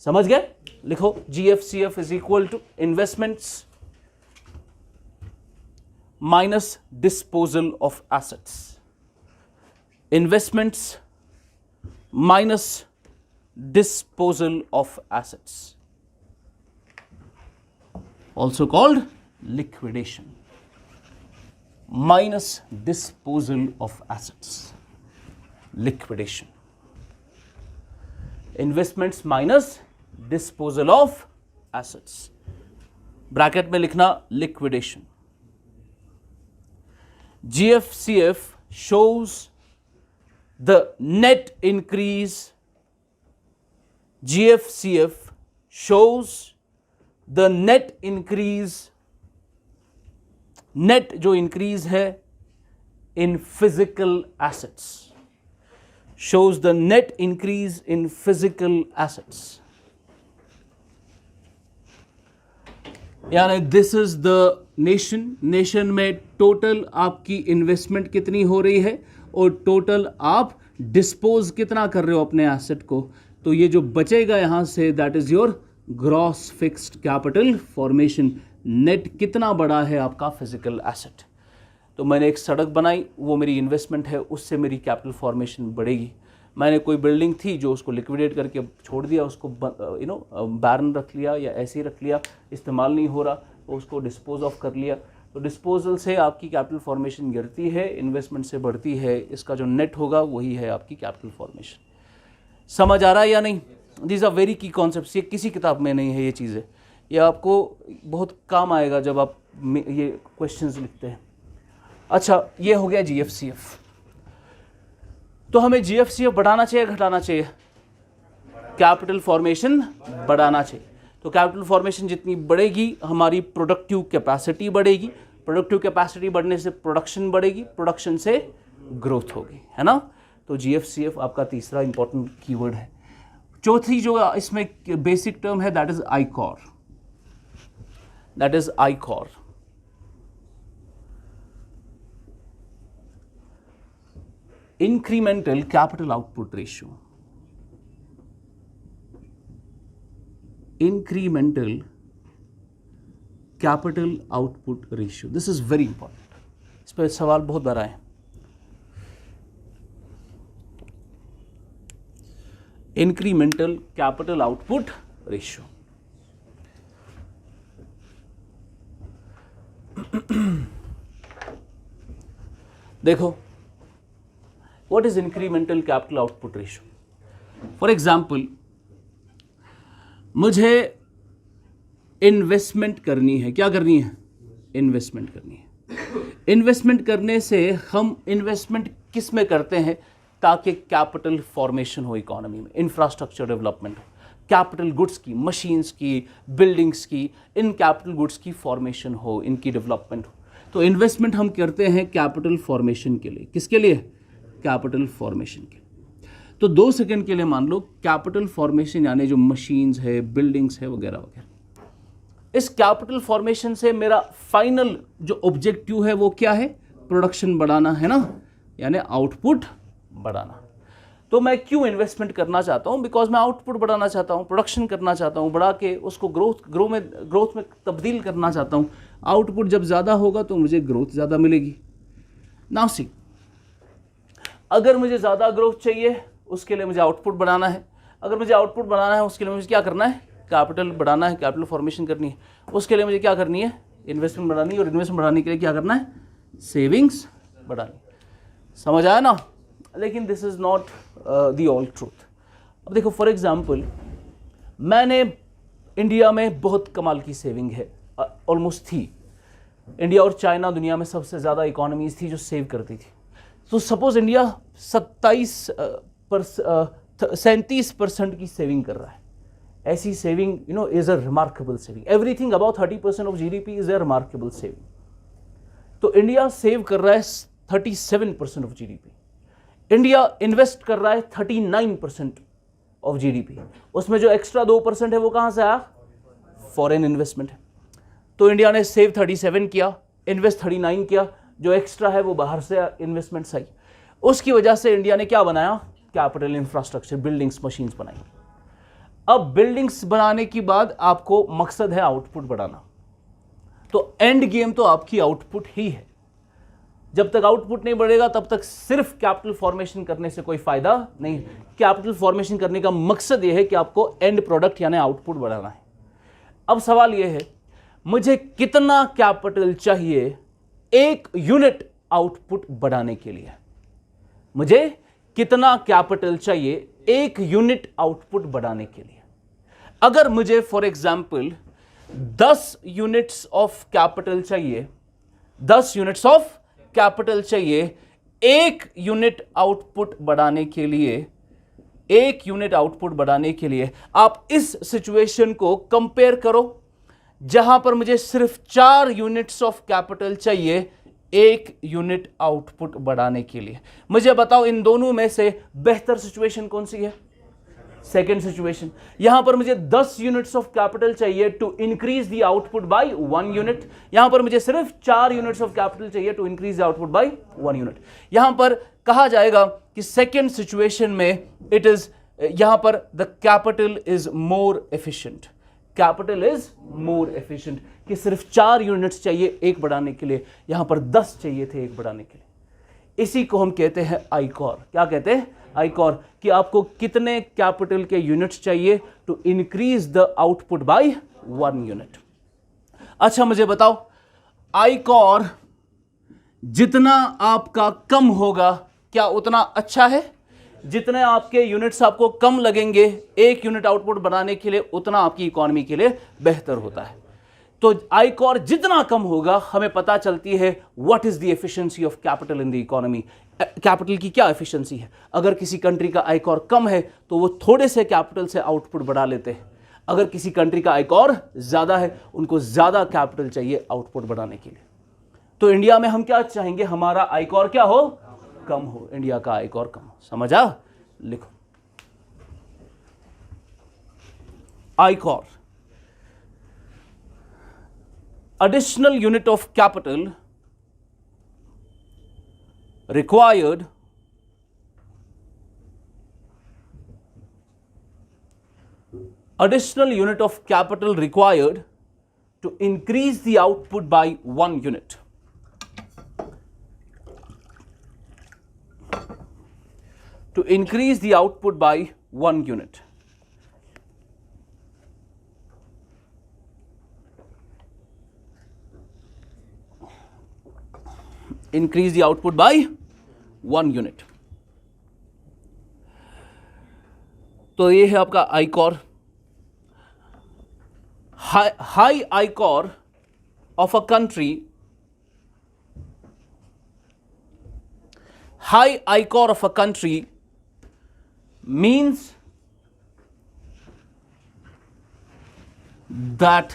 समझ गए? लिखो GFCF is equal to investments minus disposal of assets, investments minus disposal of assets, also called liquidation, minus disposal of assets, liquidation, investments minus disposal of assets, bracket में लिखना liquidation. GFCF shows the net increase, GFCF shows the net increase, net जो increase है in physical assets, shows the net increase in physical assets. यानी this is the nation में total आपकी investment कितनी हो रही है और टोटल आप डिस्पोज कितना कर रहे हो अपने एसेट को, तो ये जो बचेगा यहां say that is your gross fixed capital formation. Net कितना बड़ा है आपका फिजिकल एसेट। तो मैंने एक सड़क बनाई, वो मेरी इन्वेस्टमेंट है, उससे मेरी कैपिटल फॉर्मेशन बढ़ेगी। मैंने कोई बिल्डिंग थी जो उसको लिक्विडेट करके छोड़ दिया, उसको बैरन रख लिया या ऐसे ही रख लिया, इस्तेमाल नहीं हो रहा, तो उसको डिस्पोज ऑफ कर लिया। तो डिस्पोजल से आपकी कैपिटल फॉर्मेशन गिरती है, इन्वेस्टमेंट से बढ़ती है, इसका जो नेट होगा वही है आपकी कैपिटल फॉर्मेशन। समझ आ रहा है या नहीं? दीज आर वेरी की कॉन्सेप्ट्स, ये किसी किताब में नहीं है ये चीज़ें, ये आपको बहुत काम आएगा जब आप ये क्वेश्चंस लिखते हैं। अच्छा, ये हो गया जीएफसीएफ। तो हमें जीएफसीएफ बढ़ाना चाहिए घटाना चाहिए? कैपिटल फॉर्मेशन बढ़ाना चाहिए। तो कैपिटल फॉर्मेशन जितनी बढ़ेगी हमारी प्रोडक्टिव कैपेसिटी बढ़ेगी, प्रोडक्टिव कैपेसिटी बढ़ने से प्रोडक्शन बढ़ेगी, प्रोडक्शन से ग्रोथ होगी, है ना। तो जीएफसीएफ आपका तीसरा इंपॉर्टेंट कीवर्ड है। चौथी जो इसमें बेसिक टर्म है that is ICOR, that is ICOR. Incremental capital output ratio, incremental capital output ratio, this is very important। इस पर सवाल बहुत बड़ा है। incremental capital output ratio, देखो what is incremental capital output ratio? For example, मुझे investment करनी है, क्या करनी है? इन्वेस्टमेंट करनी है। इन्वेस्टमेंट करने से हम इन्वेस्टमेंट किस में करते हैं? ताकि कैपिटल फॉर्मेशन हो इकोनॉमी में, इंफ्रास्ट्रक्चर डेवलपमेंट हो, कैपिटल गुड्स की, मशीन्स की, बिल्डिंग्स की, इन कैपिटल गुड्स की फॉर्मेशन हो, इनकी डेवलपमेंट हो। तो इन्वेस्टमेंट हम करते हैं कैपिटल फॉर्मेशन के लिए। किसके लिए? कैपिटल फॉर्मेशन के लिए। तो 2 सेकंड के लिए मान लो कैपिटल फॉर्मेशन यानी जो मशीन्स है, बिल्डिंग्स है वगैरह वगैरह, इस कैपिटल फॉर्मेशन से मेरा फाइनल जो ऑब्जेक्टिव है वो क्या है? प्रोडक्शन बढ़ाना, है ना, यानी आउटपुट बढ़ाना। तो मैं क्यों इन्वेस्टमेंट करना चाहता हूँ? बिकॉज मैं आउटपुट बढ़ाना चाहता हूँ, प्रोडक्शन करना चाहता हूँ, बढ़ा के उसको ग्रोथ में तब्दील करना चाहता हूँ। आउटपुट जब ज़्यादा होगा तो मुझे ग्रोथ ज़्यादा मिलेगी। नाउ सी, अगर मुझे ज़्यादा ग्रोथ चाहिए उसके लिए मुझे आउटपुट बढ़ाना है। अगर मुझे आउटपुट बढ़ाना है उसके लिए मुझे क्या करना है? कैपिटल बढ़ाना है, कैपिटल फॉर्मेशन करनी है। उसके लिए मुझे क्या करनी है? इन्वेस्टमेंट बढ़ानी है। और इन्वेस्टमेंट बढ़ाने के लिए क्या करना है? सेविंग्स बढ़ानी। समझ आया ना? लेकिन this is not the all truth. अब देखो, फॉर एग्जाम्पल मैंने इंडिया में बहुत कमाल की सेविंग है, ऑलमोस्ट थी। इंडिया और चाइना दुनिया में सबसे ज़्यादा इकोनॉमीज थी जो सेव करती थी। तो सपोज इंडिया 37% की सेविंग कर रहा है। ऐसी saving is a remarkable saving. Everything about 30% of GDP is a remarkable saving. तो इंडिया सेव कर रहा है 37% ऑफ जीडीपी। इंडिया इन्वेस्ट कर रहा है 39% ऑफ जीडीपी। उसमें जो एक्स्ट्रा 2% है वो कहां से आया? फॉरेन इन्वेस्टमेंट है। तो इंडिया ने सेव 37 किया, इन्वेस्ट 39 किया, जो एक्स्ट्रा है वो बाहर से इन्वेस्टमेंट्स आई। उसकी वजह से इंडिया ने क्या बनाया? कैपिटल इंफ्रास्ट्रक्चर, बिल्डिंग्स, मशीन्स बनाई। अब बिल्डिंग्स बनाने के बाद आपको मकसद है आउटपुट बढ़ाना। तो एंड गेम तो आपकी आउटपुट ही है। जब तक आउटपुट नहीं बढ़ेगा तब तक सिर्फ कैपिटल फॉर्मेशन करने से कोई फायदा नहीं। कैपिटल फॉर्मेशन करने का मकसद यह है कि आपको एंड प्रोडक्ट यानी आउटपुट बढ़ाना है। अब सवाल यह है, मुझे कितना कैपिटल चाहिए एक यूनिट आउटपुट बढ़ाने के लिए? मुझे कितना कैपिटल चाहिए एक यूनिट आउटपुट बढ़ाने के लिए? अगर मुझे for example 10 units of capital चाहिए, 10 यूनिट्स ऑफ कैपिटल चाहिए एक यूनिट आउटपुट बढ़ाने के लिए, एक यूनिट आउटपुट बढ़ाने के लिए, आप इस सिचुएशन को कंपेयर करो जहां पर मुझे सिर्फ 4 यूनिट्स ऑफ कैपिटल चाहिए एक यूनिट आउटपुट बढ़ाने के लिए। मुझे बताओ इन दोनों में से बेहतर सिचुएशन कौन सी है? Second situation. यहां पर मुझे 10 यूनिट्स ऑफ कैपिटल चाहिए to increase the output by 1 unit. यहां पर मुझे सिर्फ 4 यूनिट्स ऑफ कैपिटल चाहिए to increase the output by 1 unit. यहां पर कहा जाएगा कि सेकेंड सिचुएशन में इट इज, यहां पर the capital is more efficient. Capital is more efficient कि सिर्फ 4 यूनिट्स चाहिए एक बढ़ाने के लिए, यहां पर 10 चाहिए थे एक बढ़ाने के लिए। इसी को हम कहते हैं आईकॉर। क्या कहते हैं? आईकॉर। कि आपको कितने कैपिटल के यूनिट्स चाहिए to increase the output by 1 unit. अच्छा मुझे बताओ, आईकॉर जितना आपका कम होगा क्या उतना अच्छा है? जितने आपके यूनिट्स आपको कम लगेंगे एक यूनिट आउटपुट बनाने के लिए, उतना आपकी इकोनॉमी के लिए बेहतर होता है। तो आईकॉर जितना कम होगा, हमें पता चलती है what is the efficiency of capital in the economy. Capital की क्या एफिशिएंसी है? अगर किसी कंट्री का आईकॉर कम है तो वो थोड़े से कैपिटल से आउटपुट बढ़ा लेते हैं। अगर किसी कंट्री का आईकॉर ज्यादा है, उनको ज्यादा कैपिटल चाहिए आउटपुट बढ़ाने के लिए। तो इंडिया में हम क्या चाहेंगे? हमारा आईकॉर क्या हो? कम हो। इंडिया का आईकॉर कम हो। समझा? लिखो आईकॉर, additional unit of capital required to increase the output by 1 unit. To increase the output by 1 unit. Increase the output by 1 unit. तो ये है आपका ICOR. High ICOR of a country, high ICOR of a country means that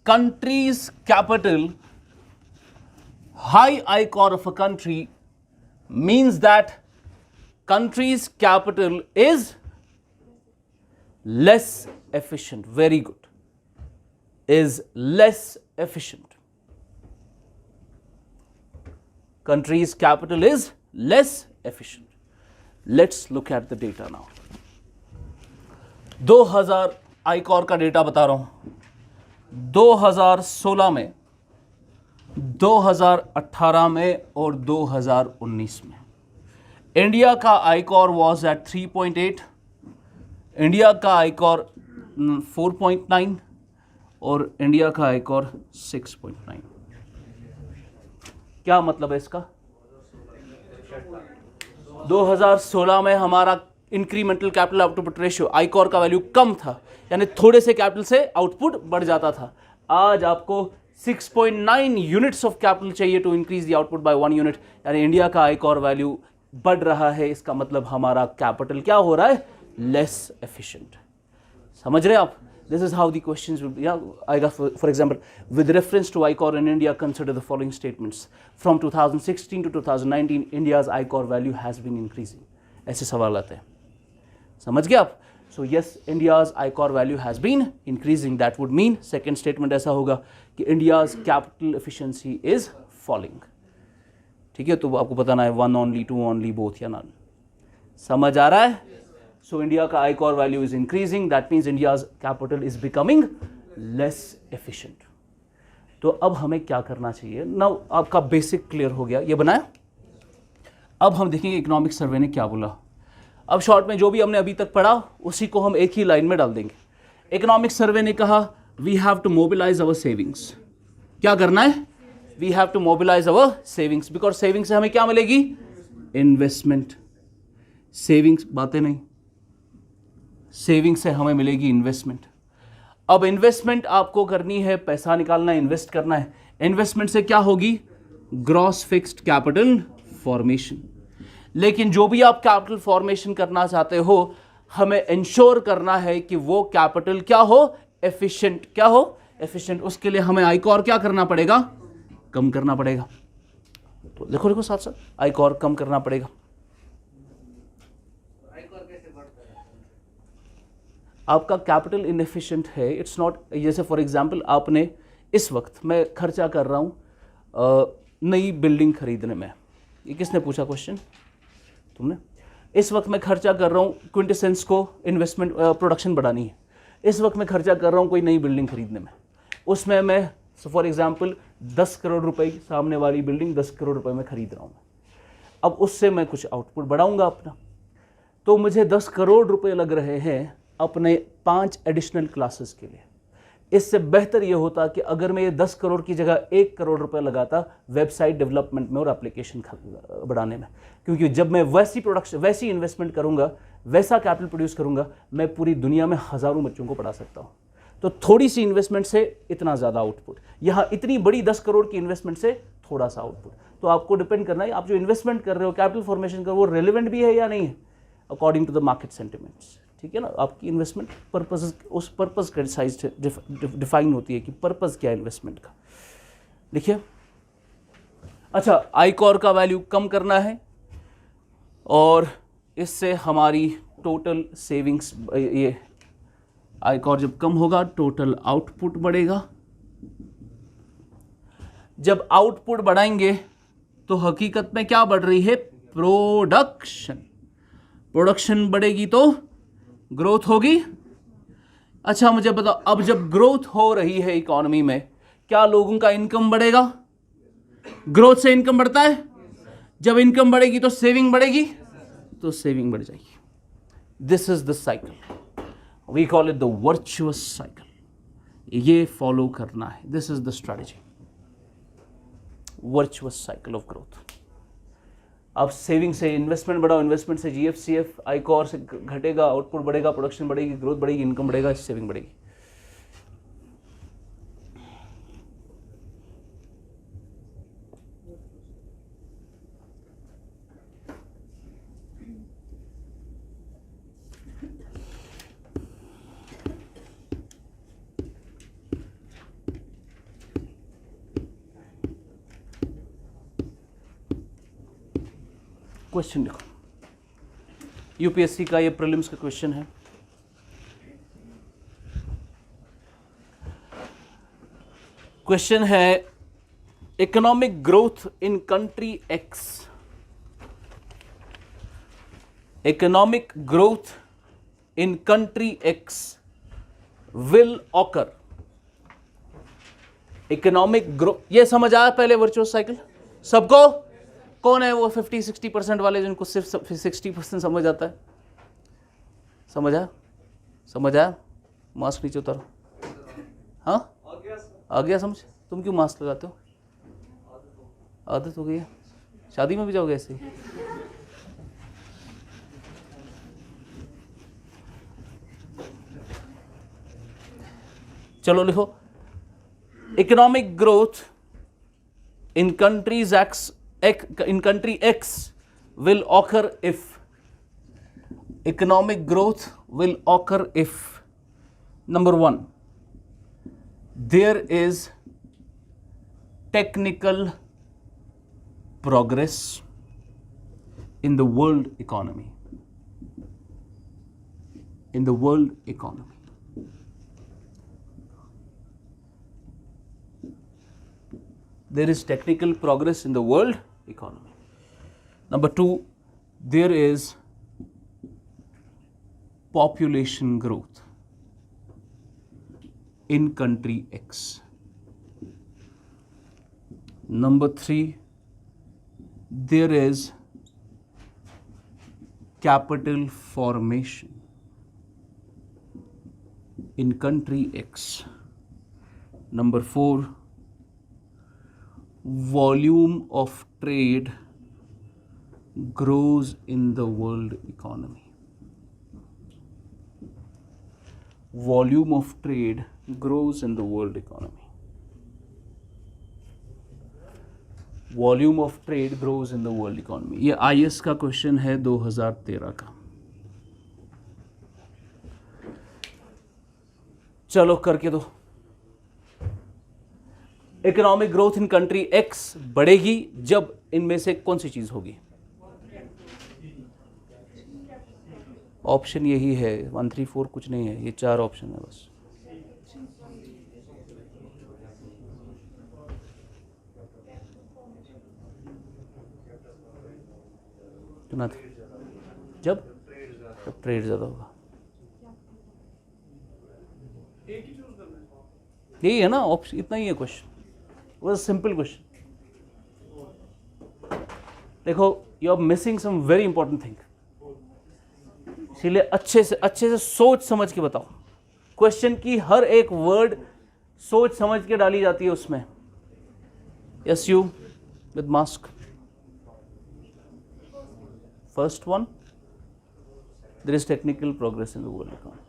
country's capital, high ICOR of a country means that country's capital is less efficient. Very good. Is less efficient. Country's capital is less efficient. Let's look at the data now. 2000 आईकॉर का data बता रहा हूं, 2016 में, 2018 में और 2019 में India का आईकॉर was at 3.8, India का आईकॉर 4.9 और इंडिया का आईकॉर 6.9। क्या मतलब है इसका? 2016 में हमारा इंक्रीमेंटल कैपिटल आउटपुट रेशियो आईकॉर का वैल्यू कम था, यानी थोड़े से कैपिटल से आउटपुट बढ़ जाता था। आज आपको 6.9 यूनिट्स ऑफ कैपिटल चाहिए to increase the output by 1 unit, यानी इंडिया का आईकॉर वैल्यू बढ़ रहा है। इसका मतलब हमारा कैपिटल क्या हो रहा है? Less efficient. समझ रहे आप? This is how the questions will be. Yeah, I got for example, with reference to ICOR in India, consider the following statements. From 2016 to 2019, India's ICOR value has been increasing. ऐसे सवाल आते हैं, समझ गए आप? So yes, India's ICOR value has been increasing. That would mean second statement ऐसा होगा कि India's capital efficiency is falling. ठीक है, तो आपको बताना है 1 only, 2 only, both या none. समझ आ रहा है? So India का ICOR value is increasing. That means India's capital is becoming less efficient. तो अब हमें क्या करना चाहिए? Now आपका बेसिक क्लियर हो गया, ये बनाया। अब हम देखेंगे इकोनॉमिक सर्वे ने क्या बोला। अब शॉर्ट में जो भी हमने अभी तक पढ़ा उसी को हम एक ही लाइन में डाल देंगे। इकोनॉमिक सर्वे ने कहा we have to mobilize our savings. क्या करना है? We have to mobilize our savings, because savings से हमें क्या मिलेगी? इन्वेस्टमेंट। सेविंग्स बातें नहीं, सेविंग से हमें मिलेगी इन्वेस्टमेंट। अब इन्वेस्टमेंट आपको करनी है, पैसा निकालना है, इन्वेस्ट करना है। इन्वेस्टमेंट से क्या होगी? Gross fixed capital formation. लेकिन जो भी आप कैपिटल फॉर्मेशन करना चाहते हो, हमें इंश्योर करना है कि वो कैपिटल क्या हो? एफिशिएंट। क्या हो? एफिशिएंट। उसके लिए हमें आईकॉर क्या करना पड़ेगा? कम करना पड़ेगा। तो देखो देखो साथ साथ आईकॉर कम करना पड़ेगा। आपका कैपिटल इनएफिशिएंट है, इट्स नॉट, जैसे फॉर एग्जांपल आपने इस वक्त, मैं खर्चा कर रहा हूँ नई बिल्डिंग खरीदने में। ये किसने पूछा क्वेश्चन? तुमने। इस वक्त मैं खर्चा कर रहा हूँ क्विंटेसेंस को इन्वेस्टमेंट प्रोडक्शन बढ़ानी है। इस वक्त मैं खर्चा कर रहा हूँ कोई नई बिल्डिंग खरीदने में, उसमें मैं फॉर एग्जांपल 10 करोड़ रुपए की सामने वाली बिल्डिंग 10 करोड़ रुपए में खरीद रहा हूँ। अब उससे मैं कुछ आउटपुट बढ़ाऊंगा अपना, तो मुझे 10 करोड़ रुपए लग रहे हैं अपने 5 एडिशनल क्लासेस के लिए। इससे बेहतर ये होता कि अगर मैं ये 10 करोड़ की जगह 1 करोड़ रुपए लगाता वेबसाइट डेवलपमेंट में और एप्लीकेशन बढ़ाने में, क्योंकि जब मैं वैसी इन्वेस्टमेंट करूंगा, वैसा कैपिटल प्रोड्यूस करूंगा, मैं पूरी दुनिया में हज़ारों बच्चों को पढ़ा सकता हूँ। तो थोड़ी सी इन्वेस्टमेंट से इतना ज़्यादा आउटपुट, यहाँ इतनी बड़ी 10 करोड़ की इन्वेस्टमेंट से थोड़ा सा आउटपुट। तो आपको डिपेंड करना है आप जो इन्वेस्टमेंट कर रहे हो, कैपिटल फॉर्मेशन कर रहे हो, वो रेलिवेंट भी है या नहीं है according to the market sentiments. ठीक है ना? आपकी इन्वेस्टमेंट पर्पस, उस पर्पस के साइज डिफाइन होती है कि पर्पस क्या है इन्वेस्टमेंट का। देखिए, अच्छा, आईकॉर का वैल्यू कम करना है और इससे हमारी टोटल सेविंग्स, ये आईकॉर जब कम होगा टोटल आउटपुट बढ़ेगा। जब आउटपुट बढ़ाएंगे तो हकीकत में क्या बढ़ रही है? प्रोडक्शन। प्रोडक्शन बढ़ेगी तो ग्रोथ होगी। अच्छा मुझे बताओ, अब जब ग्रोथ हो रही है इकोनॉमी में, क्या लोगों का इनकम बढ़ेगा? ग्रोथ से इनकम बढ़ता है। जब इनकम बढ़ेगी तो सेविंग बढ़ेगी, तो सेविंग बढ़ जाएगी। This is the cycle, we call it the virtuous cycle. ये फॉलो करना है, this is the strategy, virtuous cycle of growth. अब सेविंग से इन्वेस्टमेंट बढ़ाओ, इन्वेस्टमेंट से जीएफसीएफ, आईकॉर से घटेगा, आउटपुट बढ़ेगा, प्रोडक्शन बढ़ेगी, ग्रोथ बढ़ेगी, इनकम बढ़ेगा, सेविंग बढ़ेगी। क्वेश्चन देखो, यूपीएससी का ये प्रीलिम्स का क्वेश्चन है। क्वेश्चन है economic growth in country x economic growth in country x will occur. Economic growth, ये समझ आया पहले वर्चुअस साइकिल सबको? कौन है वो 50-60% वाले जिनको सिर्फ 60% समझ आता है? समझ आया? समझ आया? मास्क नीचे उतारो। हाँ आ गया समझ? तुम क्यों मास्क लगाते हो? आदत हो गई है, शादी में भी जाओगे ऐसे ही? चलो लिखो, economic growth in countries in country X will occur if, economic growth will occur if, number 1, there is technical progress in the world economy. In the world economy. There is technical progress in the world economy. Number 2, there is population growth in country X. Number 3, there is capital formation in country X. Number 4, volume of trade grows in the world economy. Volume of trade grows in the world economy. Volume of trade grows in the world economy. ये IS का question है 2013 का। चलो करके दो। Economic growth in country x बढ़ेगी जब इनमें से कौन सी चीज होगी? ऑप्शन यही है, 1 3 4 कुछ नहीं है, ये 4 ऑप्शन है बस। सुना था? जब ट्रेड ज्यादा होगा, यही है ना ऑप्शन, इतना ही है क्वेश्चन, वो सिंपल क्वेश्चन। देखो, you are missing some very important thing, इसलिए अच्छे से सोच समझ के बताओ। क्वेश्चन की हर एक वर्ड सोच समझ के डाली जाती है उसमें। Yes you with mask. First one, there is technical progress in the world economy.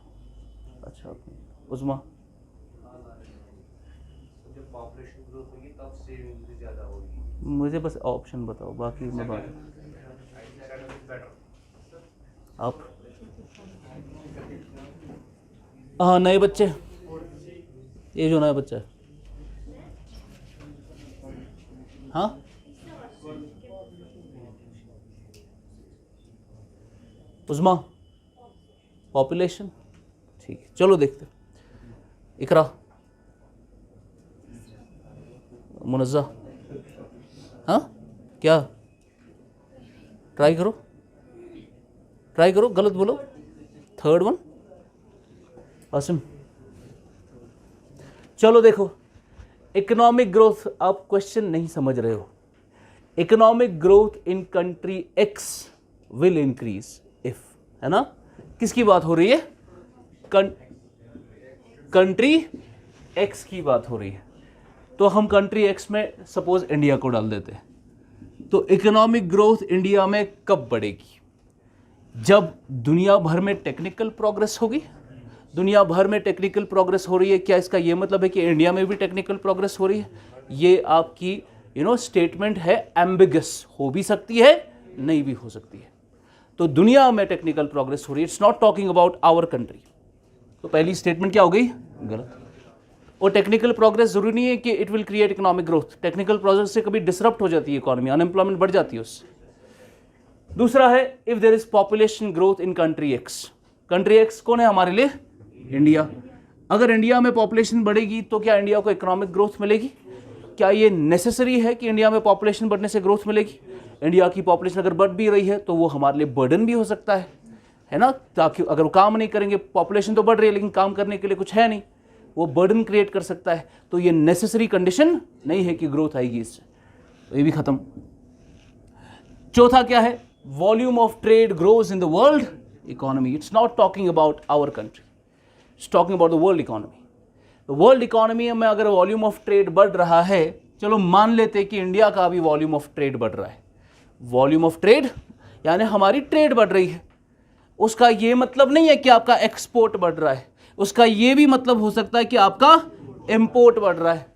अच्छा, उस्मा, पॉपुलेशन ग्रोथ होगी तब सेविंग भी ज्यादा होगी। मुझे बस ऑप्शन बताओ, बाकी मैं बात। आप हाँ, नए बच्चे, ये जो नया बच्चा है, हाँ उस्मा, पॉपुलेशन, ठीक है, चलो देखते। इकरा, मुनज़्ज़ा, हाँ क्या? ट्राई करो, गलत बोलो। Third one, Asim. चलो देखो, इकोनॉमिक ग्रोथ, आप क्वेश्चन नहीं समझ रहे हो। Economic growth in country x will increase if, है ना? किसकी बात हो रही है? कंट्री एक्स की बात हो रही है। तो हम कंट्री एक्स में सपोज इंडिया को डाल देते हैं। तो इकोनॉमिक ग्रोथ इंडिया में कब बढ़ेगी? जब दुनिया भर में टेक्निकल प्रोग्रेस होगी। दुनिया भर में टेक्निकल प्रोग्रेस हो रही है, क्या इसका ये मतलब है कि इंडिया में भी टेक्निकल प्रोग्रेस हो रही है? ये आपकी स्टेटमेंट है, एम्बिगस हो भी सकती है, नहीं भी हो सकती है। तो दुनिया में टेक्निकल प्रोग्रेस हो रही है, it's not talking about our country. तो पहली स्टेटमेंट क्या हो गई? गलत। और टेक्निकल प्रोग्रेस जरूरी नहीं है कि it will create economic growth. Technical progress से कभी डिसरप्ट हो जाती है इकोनॉमी, अनएम्प्लॉयमेंट बढ़ जाती है उससे। दूसरा है, if there is population growth in country X. Country X कौन है हमारे लिए? इंडिया। अगर इंडिया में पॉपुलेशन बढ़ेगी तो क्या इंडिया को इकोनॉमिक ग्रोथ मिलेगी? क्या ये नेसेसरी है कि इंडिया में पॉपुलेशन बढ़ने से ग्रोथ मिलेगी? इंडिया की पॉपुलेशन अगर बढ़ भी रही है तो वो हमारे लिए बर्डन भी हो सकता है ना, ताकि अगर वो काम नहीं करेंगे, पॉपुलेशन तो बढ़ रही है लेकिन काम करने के लिए कुछ है नहीं, वो बर्डन क्रिएट कर सकता है। तो ये नेसेसरी कंडीशन नहीं है कि ग्रोथ आएगी इससे, तो ये भी खत्म। चौथा क्या है, volume of trade grows in the world economy. It's not talking about our country, it's talking about the world economy. तो वर्ल्ड इकोनॉमी में अगर वॉल्यूम ऑफ ट्रेड बढ़ रहा है, चलो मान लेते कि इंडिया का भी वॉल्यूम ऑफ ट्रेड बढ़ रहा है, वॉल्यूम ऑफ ट्रेड यानी हमारी ट्रेड बढ़ रही है, उसका ये मतलब नहीं है कि आपका एक्सपोर्ट बढ़ रहा है, उसका ये भी मतलब हो सकता है कि आपका इंपोर्ट बढ़ रहा है।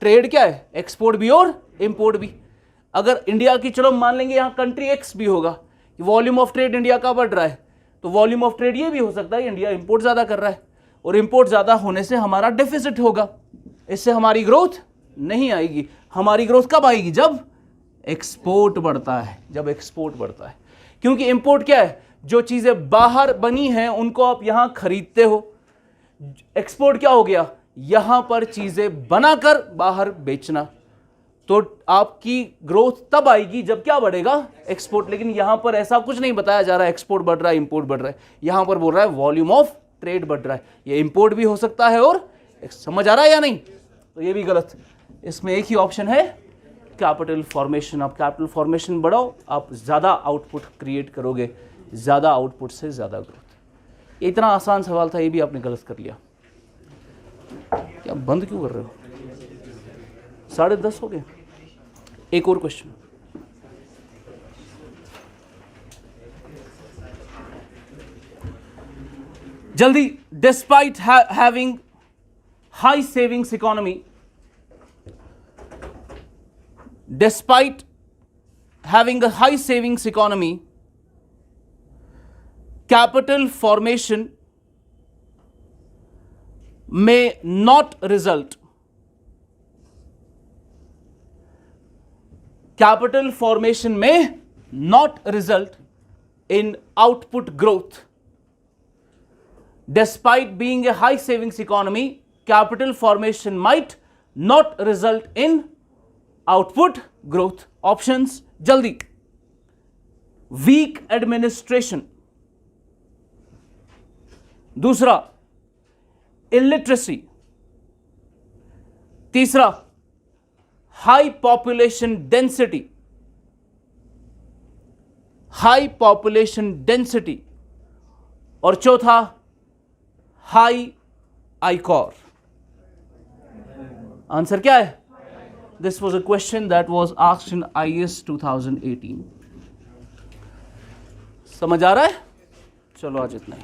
ट्रेड क्या है, एक्सपोर्ट भी और इंपोर्ट भी। अगर इंडिया की, चलो मान लेंगे यहाँ कंट्री एक्स भी होगा, वॉल्यूम ऑफ ट्रेड इंडिया का बढ़ रहा है, तो वॉल्यूम ऑफ ट्रेड ये भी हो सकता है इंडिया इंपोर्ट ज़्यादा कर रहा है, और इंपोर्ट ज़्यादा होने से हमारा डेफिसिट होगा, इससे हमारी ग्रोथ नहीं आएगी। हमारी ग्रोथ कब आएगी, जब एक्सपोर्ट बढ़ता है, जब एक्सपोर्ट बढ़ता है। क्योंकि इंपोर्ट क्या है, जो चीज़ें बाहर बनी हैं उनको आप यहाँ खरीदते हो। एक्सपोर्ट क्या हो गया, यहाँ पर चीज़ें बनाकर बाहर बेचना। तो आपकी ग्रोथ तब आएगी जब क्या बढ़ेगा, एक्सपोर्ट। लेकिन यहाँ पर ऐसा कुछ नहीं बताया जा रहा है एक्सपोर्ट बढ़ रहा है इंपोर्ट बढ़ रहा है, यहाँ पर बोल रहा है वॉल्यूम ऑफ ट्रेड बढ़ रहा है। ये इंपोर्ट भी हो सकता है, और समझ आ रहा है या नहीं, तो ये भी गलत। इसमें एक ही ऑप्शन है, कैपिटल फॉर्मेशन। आप कैपिटल फॉर्मेशन बढ़ाओ, आप ज़्यादा आउटपुट क्रिएट करोगे, ज़्यादा आउटपुट से ज़्यादा ग्रोथ। ये इतना आसान सवाल था, ये भी आपने गलत कर लिया। क्या बंद क्यों कर रहे हो, 10:30 हो गए। एक और क्वेश्चन, जल्दी। Despite having high savings economy, despite having a high savings economy, capital formation may not result. Capital formation may not result in output growth. Despite being a high savings economy, capital formation might not result in output growth. Options जल्दी, week administration, दूसरा illiteracy, तीसरा high population density, high population density, और चौथा high आईकॉर। Answer क्या है? This was a question that was asked in IAS 2018. समझ आ रहा है? चलो आज इतना ही।